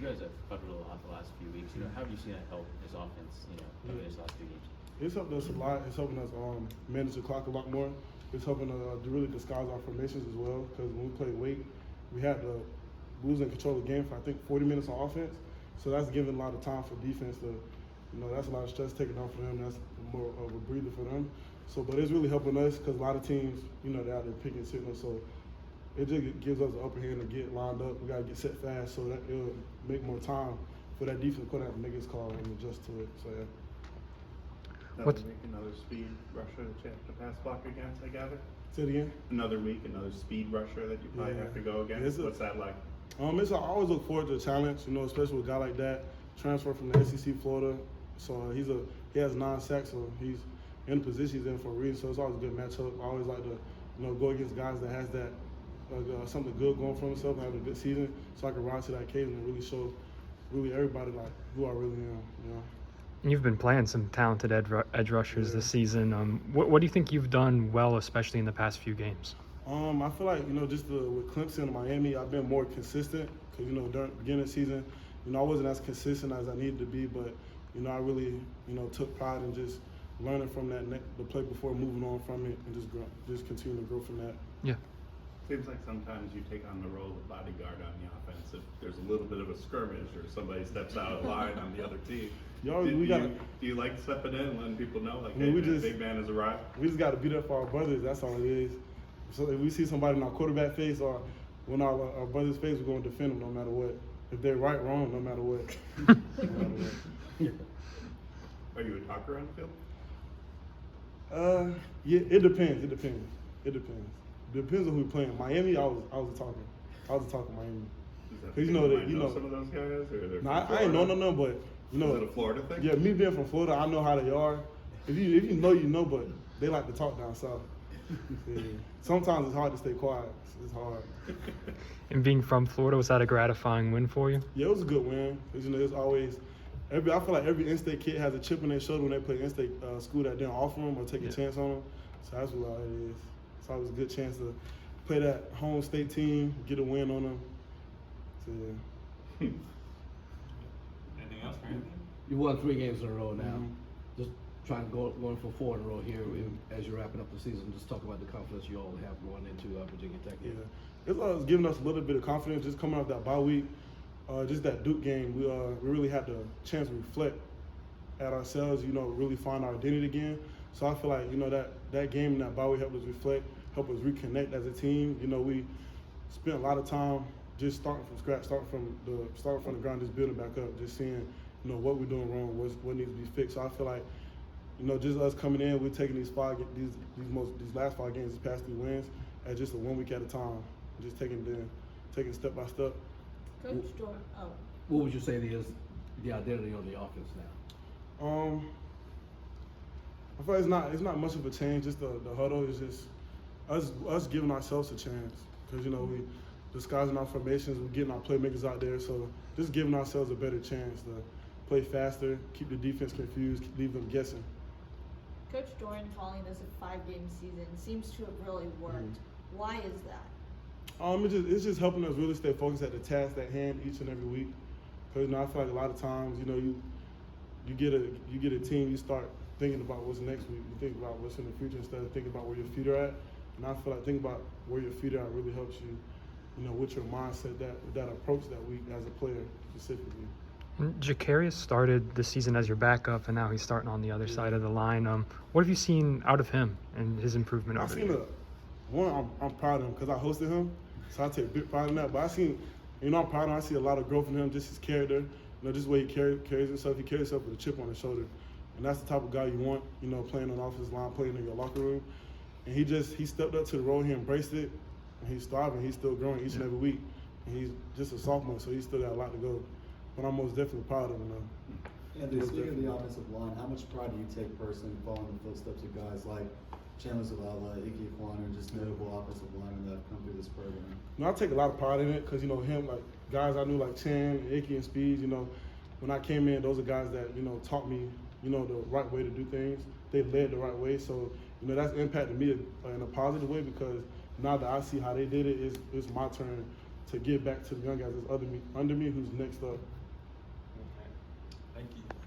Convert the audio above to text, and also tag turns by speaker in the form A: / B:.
A: You guys have covered a lot the last few weeks. How have you seen that help this offense? Over these last few games.
B: It's helped us a lot. It's helping us manage the clock a lot more. It's helping to really disguise our formations as well. Because when we played weight, we was in control of the game for I think 40 minutes on offense. So that's giving a lot of time for defense to, that's a lot of stress taken off for them. That's more of a breather for them. So, but it's really helping us because a lot of teams, they're out there picking signals. So it just gives us the upper hand to get lined up. We got to get set fast so that it'll make more time for that defense to put out and make its call and adjust to it. So yeah.
C: Another speed rusher to pass block against, I gather?
B: Say it again?
C: Another week, another speed rusher that you probably have to go against. What's that like?
B: I always look forward to the challenge, especially with a guy like that, transfer from the SEC Florida. So he has 9 sacks, so he's in the position he's in for a reason. So it's always a good matchup. I always like to, go against guys that has that something good going for himself, having a good season, so I can rise to that occasion and really show everybody like who I really am.
D: You've been playing some talented edge rushers this season. What do you think you've done well, especially in the past few games?
B: I feel like, with Clemson and Miami, I've been more consistent because, during the beginning of the season, I wasn't as consistent as I needed to be, but, I really, took pride in just learning from the play before, moving on from it, and just continue to grow from that.
D: Yeah.
C: Seems like sometimes you take on the role of bodyguard on the offense if there's a little bit of a skirmish or somebody steps out of line on the other team. Do you like stepping in and letting people know, like, hey, big man has arrived?
B: We just got to be there for our brothers. That's all it is. So if we see somebody in our quarterback face or when our brother's face, we're going to defend them no matter what. If they're right, wrong, no matter what.
C: Are you a talker on the field?
B: Yeah, it depends. It depends on who we're playing. Miami, I was a talker. I was a talker in Miami.
C: Because you know some of those guys, or
B: I ain't know none, but
C: is it a Florida thing?
B: Yeah, me being from Florida, I know how they are. If you know, but they like to talk down south. Yeah. Sometimes it's hard to stay quiet. It's hard.
D: And being from Florida, was that a gratifying win for you?
B: Yeah, it was a good win. It's always I feel like every in-state kid has a chip on their shoulder when they play in-state school that didn't offer them or take a chance on them. So that's what it is. It's always a good chance to play that home state team, get a win on them. So yeah.
A: Anything else for Anthony?
E: You won 3 games in a row now. Just trying to going for 4 in a row here as you're wrapping up the season. Just talk about the confidence you all have going into Virginia Tech.
B: Yeah, it's giving us a little bit of confidence just coming off that bye week. Just that Duke game, we really had the chance to reflect at ourselves, really find our identity again. So I feel like, that game and that bye week helped us reflect, helped us reconnect as a team. We spent a lot of time just starting from scratch, starting from the ground, just building back up, just seeing, what we're doing wrong, what needs to be fixed. So I feel like, just us coming in, we're taking these last 5 games, these past 3 wins, at just a 1 week at a time, just taking step by step.
F: Coach Jordan.
E: What would you say is the identity on the offense now?
B: I feel like it's not much of a change. Just the huddle is just us giving ourselves a chance because we disguising our formations, we're getting our playmakers out there. So just giving ourselves a better chance to play faster, keep the defense confused, leave them guessing.
F: Coach Doran calling this a 5-game season seems to have really worked. Why is that?
B: It's just helping us really stay focused at the task at hand each and every week. Because I feel like a lot of times, you get a team, you start thinking about what's next week. You think about what's in the future instead of thinking about where your feet are at. And I feel like thinking about where your feet are really helps you, with your mindset, that approach that week as a player specifically.
D: Jacarius started the season as your backup, and now he's starting on the other side of the line. What have you seen out of him and his improvement over the years?
B: I'm proud of him because I hosted him, so I take big pride in that. But I'm proud of him. I see a lot of growth in him, just his character, just the way he carries himself. He carries himself with a chip on his shoulder, and that's the type of guy you want, playing on the offensive line, playing in your locker room. And he stepped up to the role, he embraced it, and he's thriving. He's still growing each and every week, and he's just a sophomore, so he's still got a lot to go. But I'm most definitely proud of him, though.
G: Anthony, speaking of the offensive line, how much pride do you take personally following the footsteps of guys like Chandler Zavala, Ike Ekwonu, and just notable offensive linemen that have come through this program?
B: I take a lot of pride in it because, him, like guys I knew like Chan, Ike, and Speeds, when I came in, those are guys that, taught me, the right way to do things. They led the right way. So, that's impacted me in a positive way because now that I see how they did it, it's my turn to give back to the young guys that's under me who's next up.
H: Thank you.